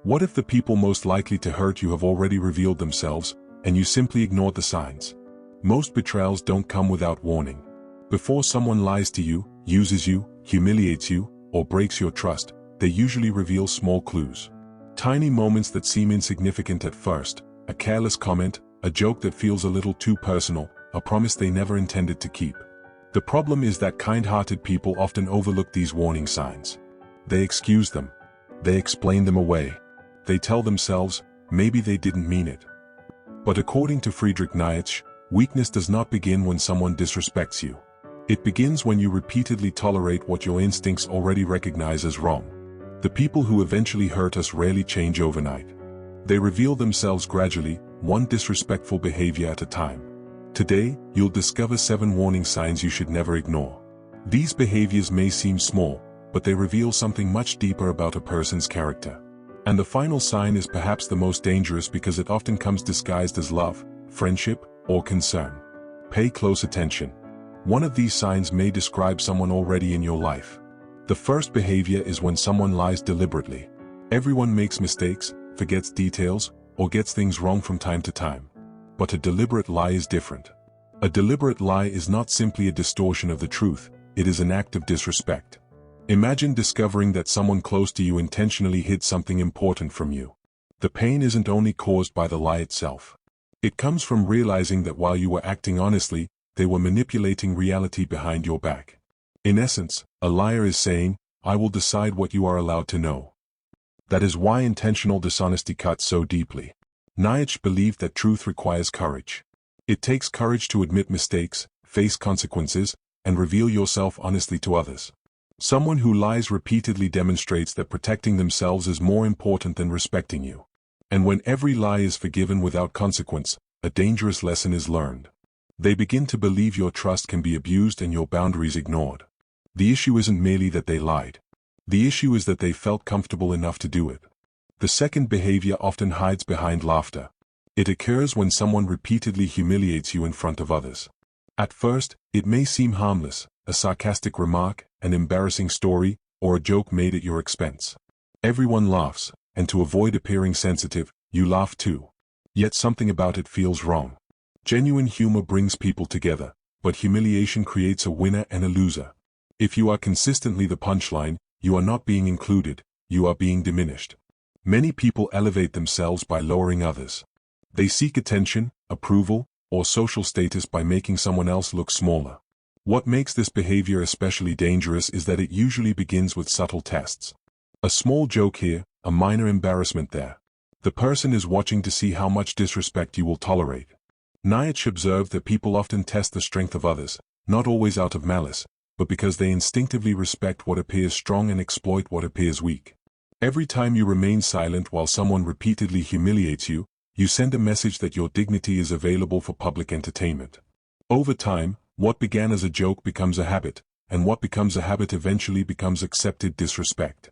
What if the people most likely to hurt you have already revealed themselves, and you simply ignored the signs? Most betrayals don't come without warning. Before someone lies to you, uses you, humiliates you, or breaks your trust, they usually reveal small clues. Tiny moments that seem insignificant at first, a careless comment, a joke that feels a little too personal, a promise they never intended to keep. The problem is that kind-hearted people often overlook these warning signs. They excuse them. They explain them away. They tell themselves, maybe they didn't mean it. But according to Friedrich Nietzsche, weakness does not begin when someone disrespects you. It begins when you repeatedly tolerate what your instincts already recognize as wrong. The people who eventually hurt us rarely change overnight. They reveal themselves gradually, one disrespectful behavior at a time. Today, you'll discover 7 warning signs you should never ignore. These behaviors may seem small, but they reveal something much deeper about a person's character. And the final sign is perhaps the most dangerous because it often comes disguised as love, friendship, or concern. Pay close attention. One of these signs may describe someone already in your life. The first behavior is when someone lies deliberately. Everyone makes mistakes, forgets details, or gets things wrong from time to time. But a deliberate lie is different. A deliberate lie is not simply a distortion of the truth, it is an act of disrespect. Imagine discovering that someone close to you intentionally hid something important from you. The pain isn't only caused by the lie itself. It comes from realizing that while you were acting honestly, they were manipulating reality behind your back. In essence, a liar is saying, I will decide what you are allowed to know. That is why intentional dishonesty cuts so deeply. Nietzsche believed that truth requires courage. It takes courage to admit mistakes, face consequences, and reveal yourself honestly to others. Someone who lies repeatedly demonstrates that protecting themselves is more important than respecting you. And when every lie is forgiven without consequence, a dangerous lesson is learned. They begin to believe your trust can be abused and your boundaries ignored. The issue isn't merely that they lied. The issue is that they felt comfortable enough to do it. The second behavior often hides behind laughter. It occurs when someone repeatedly humiliates you in front of others. At first, it may seem harmless, a sarcastic remark, an embarrassing story, or a joke made at your expense. Everyone laughs, and to avoid appearing sensitive, you laugh too. Yet something about it feels wrong. Genuine humor brings people together, but humiliation creates a winner and a loser. If you are consistently the punchline, you are not being included, you are being diminished. Many people elevate themselves by lowering others. They seek attention, approval, or social status by making someone else look smaller. What makes this behavior especially dangerous is that it usually begins with subtle tests. A small joke here, a minor embarrassment there. The person is watching to see how much disrespect you will tolerate. Nietzsche observed that people often test the strength of others, not always out of malice, but because they instinctively respect what appears strong and exploit what appears weak. Every time you remain silent while someone repeatedly humiliates you, you send a message that your dignity is available for public entertainment. Over time, what began as a joke becomes a habit, and what becomes a habit eventually becomes accepted disrespect.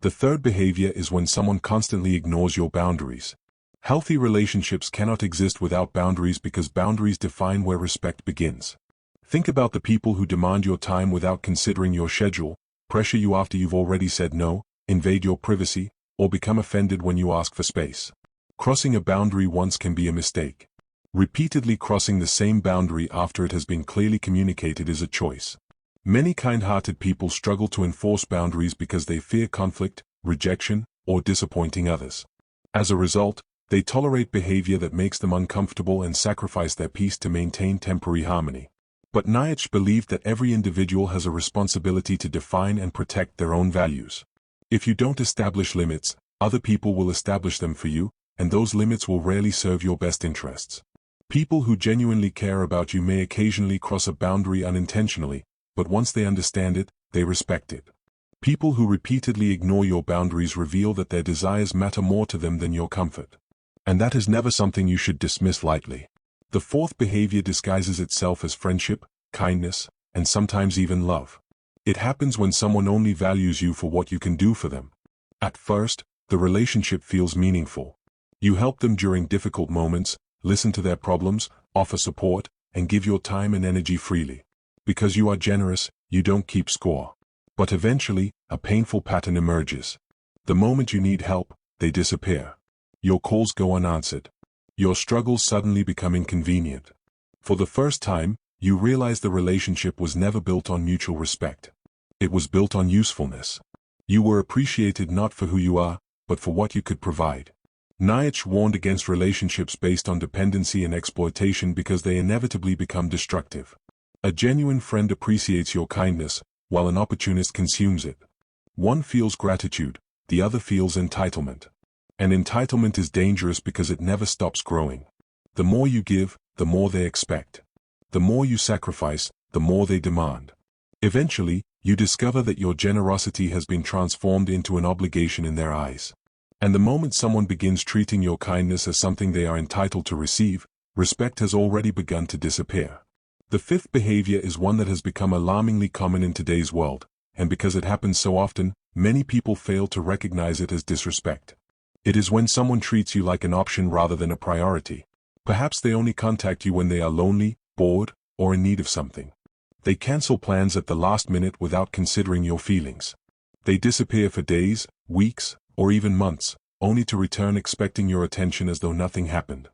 The third behavior is when someone constantly ignores your boundaries. Healthy relationships cannot exist without boundaries because boundaries define where respect begins. Think about the people who demand your time without considering your schedule, pressure you after you've already said no, invade your privacy, or become offended when you ask for space. Crossing a boundary once can be a mistake. Repeatedly crossing the same boundary after it has been clearly communicated is a choice. Many kind-hearted people struggle to enforce boundaries because they fear conflict, rejection, or disappointing others. As a result, they tolerate behavior that makes them uncomfortable and sacrifice their peace to maintain temporary harmony. But Nietzsche believed that every individual has a responsibility to define and protect their own values. If you don't establish limits, other people will establish them for you, and those limits will rarely serve your best interests. People who genuinely care about you may occasionally cross a boundary unintentionally, but once they understand it, they respect it. People who repeatedly ignore your boundaries reveal that their desires matter more to them than your comfort. And that is never something you should dismiss lightly. The fourth behavior disguises itself as friendship, kindness, and sometimes even love. It happens when someone only values you for what you can do for them. At first, the relationship feels meaningful. You help them during difficult moments, listen to their problems, offer support, and give your time and energy freely. Because you are generous, you don't keep score. But eventually, a painful pattern emerges. The moment you need help, they disappear. Your calls go unanswered. Your struggles suddenly become inconvenient. For the first time, you realize the relationship was never built on mutual respect. It was built on usefulness. You were appreciated not for who you are, but for what you could provide. Nietzsche warned against relationships based on dependency and exploitation because they inevitably become destructive. A genuine friend appreciates your kindness, while an opportunist consumes it. One feels gratitude, the other feels entitlement. And entitlement is dangerous because it never stops growing. The more you give, the more they expect. The more you sacrifice, the more they demand. Eventually, you discover that your generosity has been transformed into an obligation in their eyes. And the moment someone begins treating your kindness as something they are entitled to receive, respect has already begun to disappear. The fifth behavior is one that has become alarmingly common in today's world, and because it happens so often, many people fail to recognize it as disrespect. It is when someone treats you like an option rather than a priority. Perhaps they only contact you when they are lonely, bored, or in need of something. They cancel plans at the last minute without considering your feelings. They disappear for days, weeks, or even months, only to return expecting your attention as though nothing happened.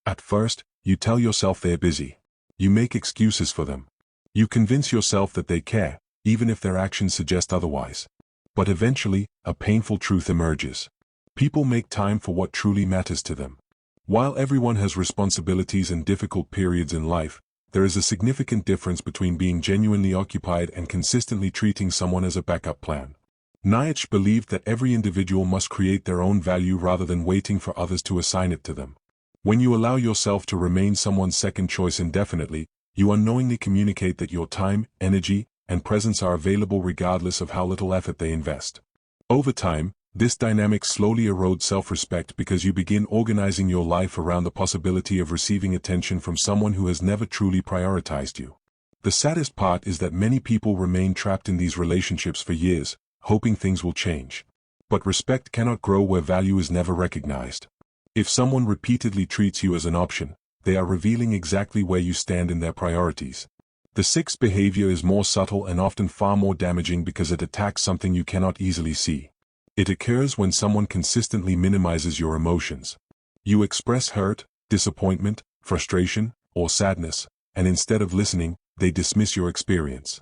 At first, you tell yourself they're busy. You make excuses for them. You convince yourself that they care, even if their actions suggest otherwise. But eventually, a painful truth emerges. People make time for what truly matters to them. While everyone has responsibilities and difficult periods in life, there is a significant difference between being genuinely occupied and consistently treating someone as a backup plan. Nietzsche believed that every individual must create their own value rather than waiting for others to assign it to them. When you allow yourself to remain someone's second choice indefinitely, you unknowingly communicate that your time, energy, and presence are available regardless of how little effort they invest. Over time, this dynamic slowly erodes self-respect because you begin organizing your life around the possibility of receiving attention from someone who has never truly prioritized you. The saddest part is that many people remain trapped in these relationships for years, hoping things will change. But respect cannot grow where value is never recognized. If someone repeatedly treats you as an option, they are revealing exactly where you stand in their priorities. The sixth behavior is more subtle and often far more damaging because it attacks something you cannot easily see. It occurs when someone consistently minimizes your emotions. You express hurt, disappointment, frustration, or sadness, and instead of listening, they dismiss your experience.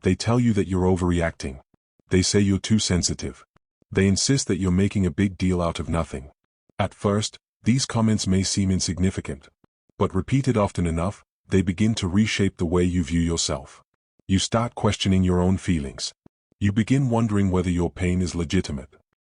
They tell you that you're overreacting. They say you're too sensitive. They insist that you're making a big deal out of nothing. At first, these comments may seem insignificant. But repeated often enough, they begin to reshape the way you view yourself. You start questioning your own feelings. You begin wondering whether your pain is legitimate.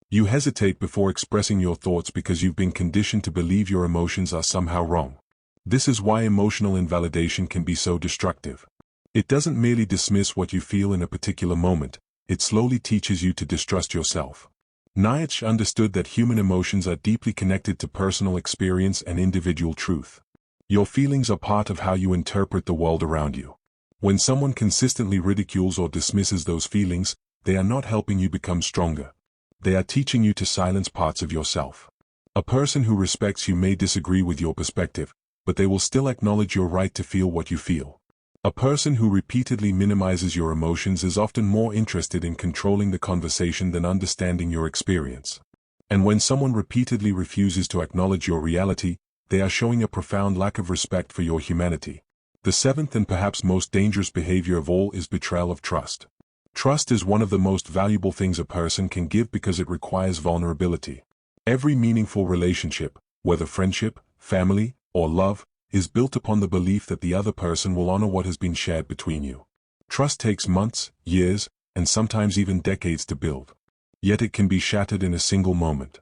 You hesitate before expressing your thoughts because you've been conditioned to believe your emotions are somehow wrong. This is why emotional invalidation can be so destructive. It doesn't merely dismiss what you feel in a particular moment, it slowly teaches you to distrust yourself. Nietzsche understood that human emotions are deeply connected to personal experience and individual truth. Your feelings are part of how you interpret the world around you. When someone consistently ridicules or dismisses those feelings, they are not helping you become stronger. They are teaching you to silence parts of yourself. A person who respects you may disagree with your perspective, but they will still acknowledge your right to feel what you feel. A person who repeatedly minimizes your emotions is often more interested in controlling the conversation than understanding your experience. And when someone repeatedly refuses to acknowledge your reality, they are showing a profound lack of respect for your humanity. The seventh and perhaps most dangerous behavior of all is betrayal of trust. Trust is one of the most valuable things a person can give because it requires vulnerability. Every meaningful relationship, whether friendship, family, or love, is built upon the belief that the other person will honor what has been shared between you. Trust takes months, years, and sometimes even decades to build. Yet it can be shattered in a single moment.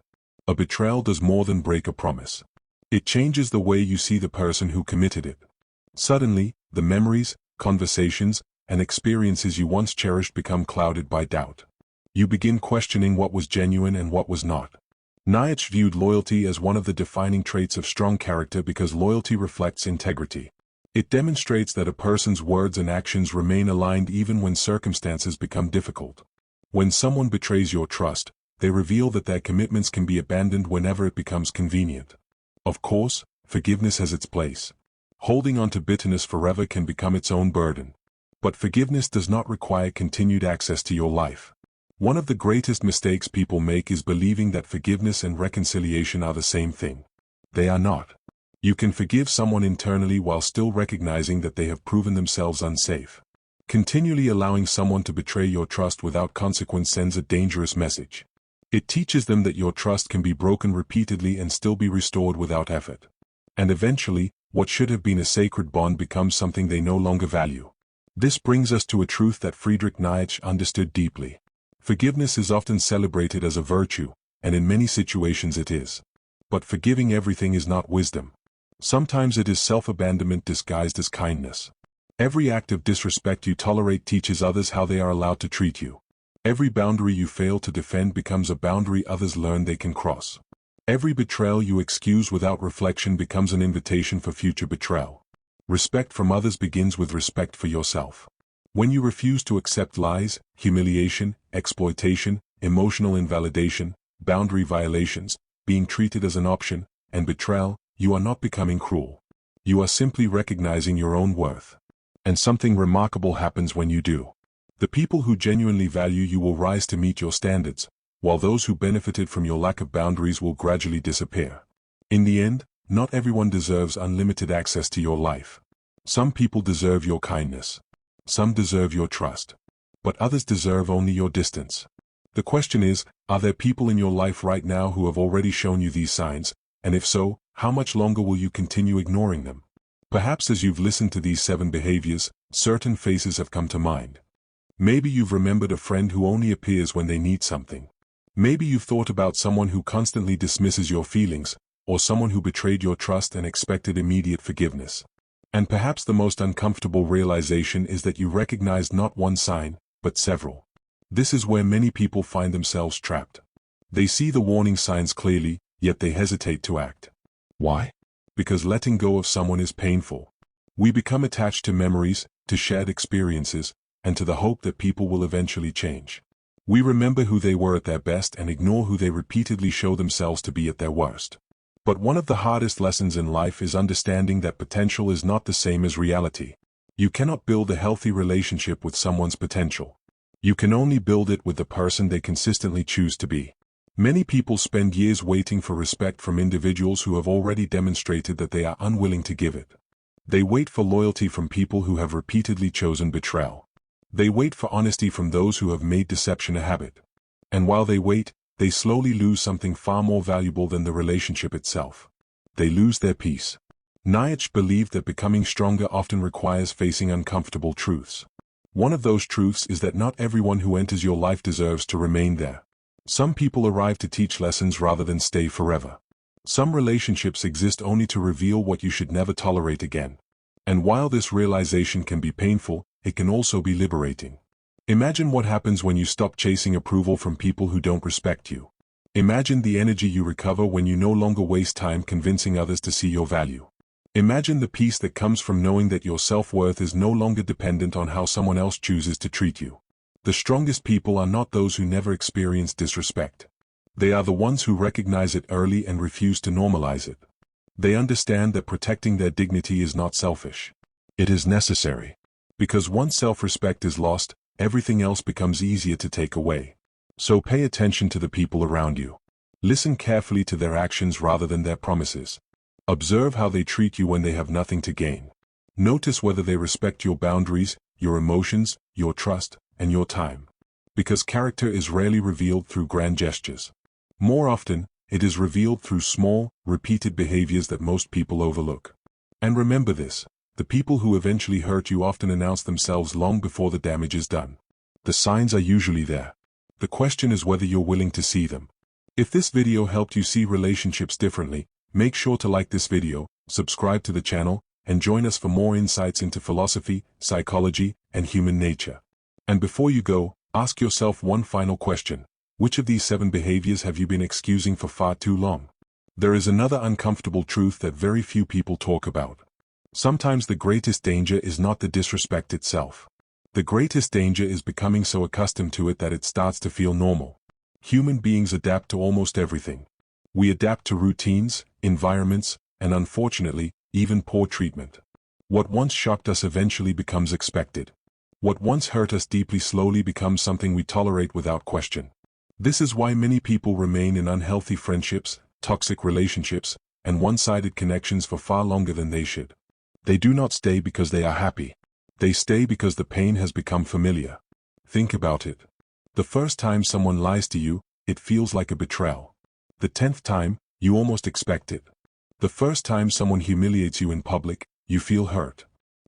A betrayal does more than break a promise. It changes the way you see the person who committed it. Suddenly, the memories, conversations, and experiences you once cherished become clouded by doubt. You begin questioning what was genuine and what was not. Nietzsche viewed loyalty as one of the defining traits of strong character because loyalty reflects integrity. It demonstrates that a person's words and actions remain aligned even when circumstances become difficult. When someone betrays your trust, they reveal that their commitments can be abandoned whenever it becomes convenient. Of course, forgiveness has its place. Holding on to bitterness forever can become its own burden. But forgiveness does not require continued access to your life. One of the greatest mistakes people make is believing that forgiveness and reconciliation are the same thing. They are not. You can forgive someone internally while still recognizing that they have proven themselves unsafe. Continually allowing someone to betray your trust without consequence sends a dangerous message. It teaches them that your trust can be broken repeatedly and still be restored without effort. And eventually, what should have been a sacred bond becomes something they no longer value. This brings us to a truth that Friedrich Nietzsche understood deeply. Forgiveness is often celebrated as a virtue, and in many situations it is. But forgiving everything is not wisdom. Sometimes it is self-abandonment disguised as kindness. Every act of disrespect you tolerate teaches others how they are allowed to treat you. Every boundary you fail to defend becomes a boundary others learn they can cross. Every betrayal you excuse without reflection becomes an invitation for future betrayal. Respect from others begins with respect for yourself. When you refuse to accept lies, humiliation, exploitation, emotional invalidation, boundary violations, being treated as an option, and betrayal, you are not becoming cruel. You are simply recognizing your own worth. And something remarkable happens when you do. The people who genuinely value you will rise to meet your standards, while those who benefited from your lack of boundaries will gradually disappear. In the end, not everyone deserves unlimited access to your life. Some people deserve your kindness. Some deserve your trust. But others deserve only your distance. The question is, are there people in your life right now who have already shown you these signs, and if so, how much longer will you continue ignoring them? Perhaps as you've listened to these 7 behaviors, certain faces have come to mind. Maybe you've remembered a friend who only appears when they need something. Maybe you've thought about someone who constantly dismisses your feelings, or someone who betrayed your trust and expected immediate forgiveness. And perhaps the most uncomfortable realization is that you recognized not one sign, but several. This is where many people find themselves trapped. They see the warning signs clearly, yet they hesitate to act. Why? Because letting go of someone is painful. We become attached to memories, to shared experiences, and to the hope that people will eventually change. We remember who they were at their best and ignore who they repeatedly show themselves to be at their worst. But one of the hardest lessons in life is understanding that potential is not the same as reality. You cannot build a healthy relationship with someone's potential. You can only build it with the person they consistently choose to be. Many people spend years waiting for respect from individuals who have already demonstrated that they are unwilling to give it. They wait for loyalty from people who have repeatedly chosen betrayal. They wait for honesty from those who have made deception a habit. And while they wait, they slowly lose something far more valuable than the relationship itself. They lose their peace. Nietzsche believed that becoming stronger often requires facing uncomfortable truths. One of those truths is that not everyone who enters your life deserves to remain there. Some people arrive to teach lessons rather than stay forever. Some relationships exist only to reveal what you should never tolerate again. And while this realization can be painful, it can also be liberating. Imagine what happens when you stop chasing approval from people who don't respect you. Imagine the energy you recover when you no longer waste time convincing others to see your value. Imagine the peace that comes from knowing that your self-worth is no longer dependent on how someone else chooses to treat you. The strongest people are not those who never experience disrespect. They are the ones who recognize it early and refuse to normalize it. They understand that protecting their dignity is not selfish. It is necessary. Because once self-respect is lost, everything else becomes easier to take away. So pay attention to the people around you. Listen carefully to their actions rather than their promises. Observe how they treat you when they have nothing to gain. Notice whether they respect your boundaries, your emotions, your trust, and your time. Because character is rarely revealed through grand gestures. More often, it is revealed through small, repeated behaviors that most people overlook. And remember this, the people who eventually hurt you often announce themselves long before the damage is done. The signs are usually there. The question is whether you're willing to see them. If this video helped you see relationships differently, make sure to like this video, subscribe to the channel, and join us for more insights into philosophy, psychology, and human nature. And before you go, ask yourself one final question. Which of these 7 behaviors have you been excusing for far too long? There is another uncomfortable truth that very few people talk about. Sometimes the greatest danger is not the disrespect itself. The greatest danger is becoming so accustomed to it that it starts to feel normal. Human beings adapt to almost everything. We adapt to routines, environments, and unfortunately, even poor treatment. What once shocked us eventually becomes expected. What once hurt us deeply slowly becomes something we tolerate without question. This is why many people remain in unhealthy friendships, toxic relationships, and one-sided connections for far longer than they should. They do not stay because they are happy. They stay because the pain has become familiar. Think about it. The first time someone lies to you, it feels like a betrayal. The 10th time, you almost expect it. The first time someone humiliates you in public, you feel hurt.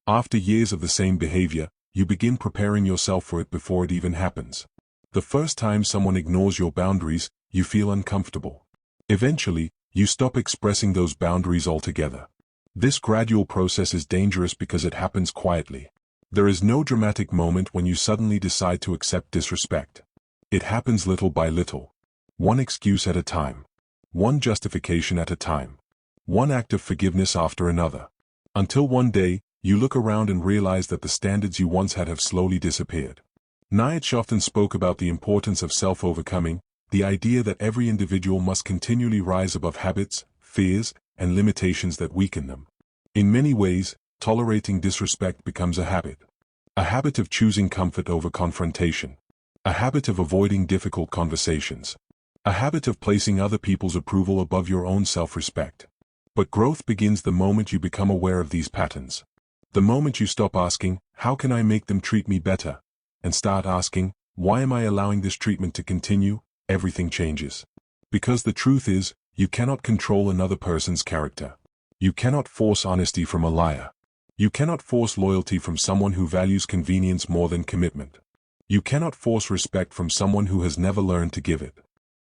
After years of the same behavior, you begin preparing yourself for it before it even happens. The first time someone ignores your boundaries, you feel uncomfortable. Eventually, you stop expressing those boundaries altogether. This gradual process is dangerous because it happens quietly. There is no dramatic moment when you suddenly decide to accept disrespect. It happens little by little. One excuse at a time. One justification at a time. One act of forgiveness after another. Until one day, you look around and realize that the standards you once had have slowly disappeared. Nietzsche often spoke about the importance of self-overcoming, the idea that every individual must continually rise above habits, fears, and limitations that weaken them. In many ways, tolerating disrespect becomes a habit. A habit of choosing comfort over confrontation. A habit of avoiding difficult conversations. A habit of placing other people's approval above your own self-respect. But growth begins the moment you become aware of these patterns. The moment you stop asking, how can I make them treat me better? And start asking, why am I allowing this treatment to continue? Everything changes. Because the truth is, you cannot control another person's character. You cannot force honesty from a liar. You cannot force loyalty from someone who values convenience more than commitment. You cannot force respect from someone who has never learned to give it.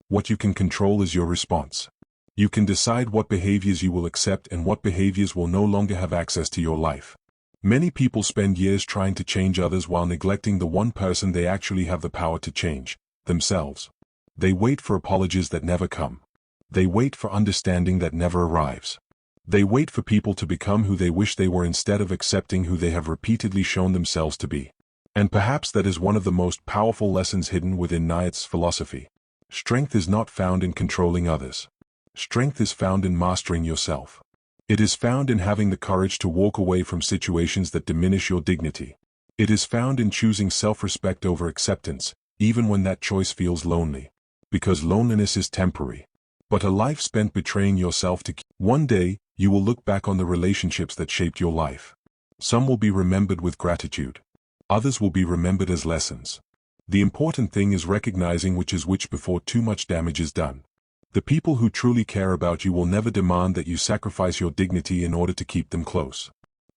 What you can control is your response. You can decide what behaviors you will accept and what behaviors will no longer have access to your life. Many people spend years trying to change others while neglecting the one person they actually have the power to change, themselves. They wait for apologies that never come. They wait for understanding that never arrives. They wait for people to become who they wish they were instead of accepting who they have repeatedly shown themselves to be. And perhaps that is one of the most powerful lessons hidden within Nietzsche's philosophy. Strength is not found in controlling others. Strength is found in mastering yourself. It is found in having the courage to walk away from situations that diminish your dignity. It is found in choosing self-respect over acceptance, even when that choice feels lonely. Because loneliness is temporary. But a life spent betraying yourself to keep. One day, you will look back on the relationships that shaped your life. Some will be remembered with gratitude. Others will be remembered as lessons. The important thing is recognizing which is which before too much damage is done. The people who truly care about you will never demand that you sacrifice your dignity in order to keep them close.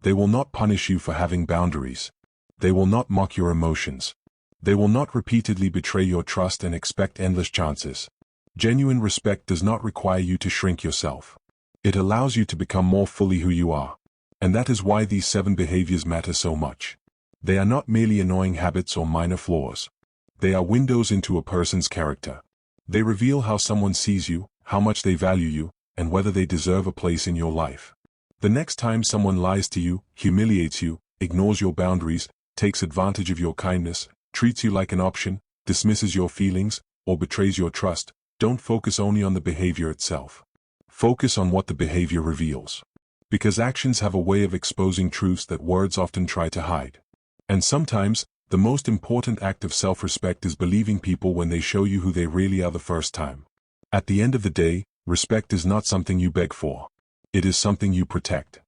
They will not punish you for having boundaries. They will not mock your emotions. They will not repeatedly betray your trust and expect endless chances. Genuine respect does not require you to shrink yourself. It allows you to become more fully who you are. And that is why these 7 behaviors matter so much. They are not merely annoying habits or minor flaws. They are windows into a person's character. They reveal how someone sees you, how much they value you, and whether they deserve a place in your life. The next time someone lies to you, humiliates you, ignores your boundaries, takes advantage of your kindness, treats you like an option, dismisses your feelings, or betrays your trust, don't focus only on the behavior itself. Focus on what the behavior reveals. Because actions have a way of exposing truths that words often try to hide. And sometimes, the most important act of self-respect is believing people when they show you who they really are the first time. At the end of the day, respect is not something you beg for. It is something you protect.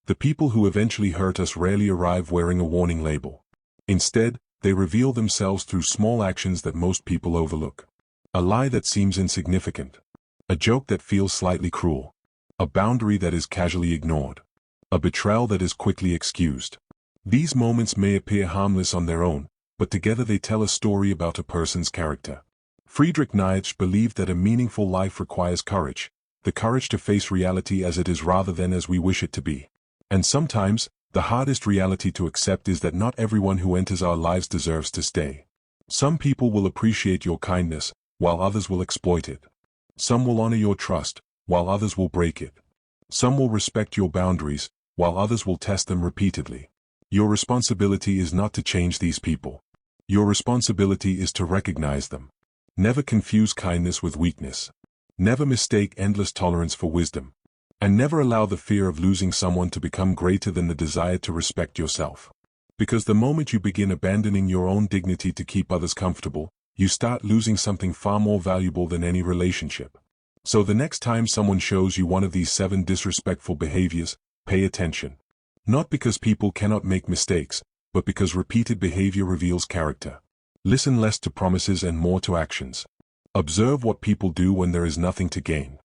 The people who eventually hurt us rarely arrive wearing a warning label. Instead, they reveal themselves through small actions that most people overlook. A lie that seems insignificant. A joke that feels slightly cruel. A boundary that is casually ignored. A betrayal that is quickly excused. These moments may appear harmless on their own, but together they tell a story about a person's character. Friedrich Nietzsche believed that a meaningful life requires courage, the courage to face reality as it is rather than as we wish it to be. And sometimes, the hardest reality to accept is that not everyone who enters our lives deserves to stay. Some people will appreciate your kindness, while others will exploit it. Some will honor your trust, while others will break it. Some will respect your boundaries, while others will test them repeatedly. Your responsibility is not to change these people. Your responsibility is to recognize them. Never confuse kindness with weakness. Never mistake endless tolerance for wisdom. And never allow the fear of losing someone to become greater than the desire to respect yourself. Because the moment you begin abandoning your own dignity to keep others comfortable, you start losing something far more valuable than any relationship. So the next time someone shows you one of these 7 disrespectful behaviors, pay attention. Not because people cannot make mistakes, but because repeated behavior reveals character. Listen less to promises and more to actions. Observe what people do when there is nothing to gain.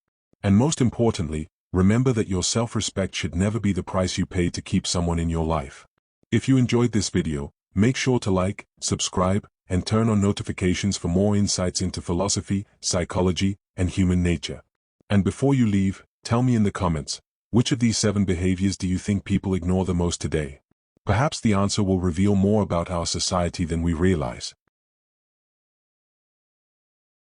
And most importantly, remember that your self-respect should never be the price you pay to keep someone in your life. If you enjoyed this video, make sure to like, subscribe, and turn on notifications for more insights into philosophy, psychology, and human nature. And before you leave, tell me in the comments, which of these 7 behaviors do you think people ignore the most today? Perhaps the answer will reveal more about our society than we realize.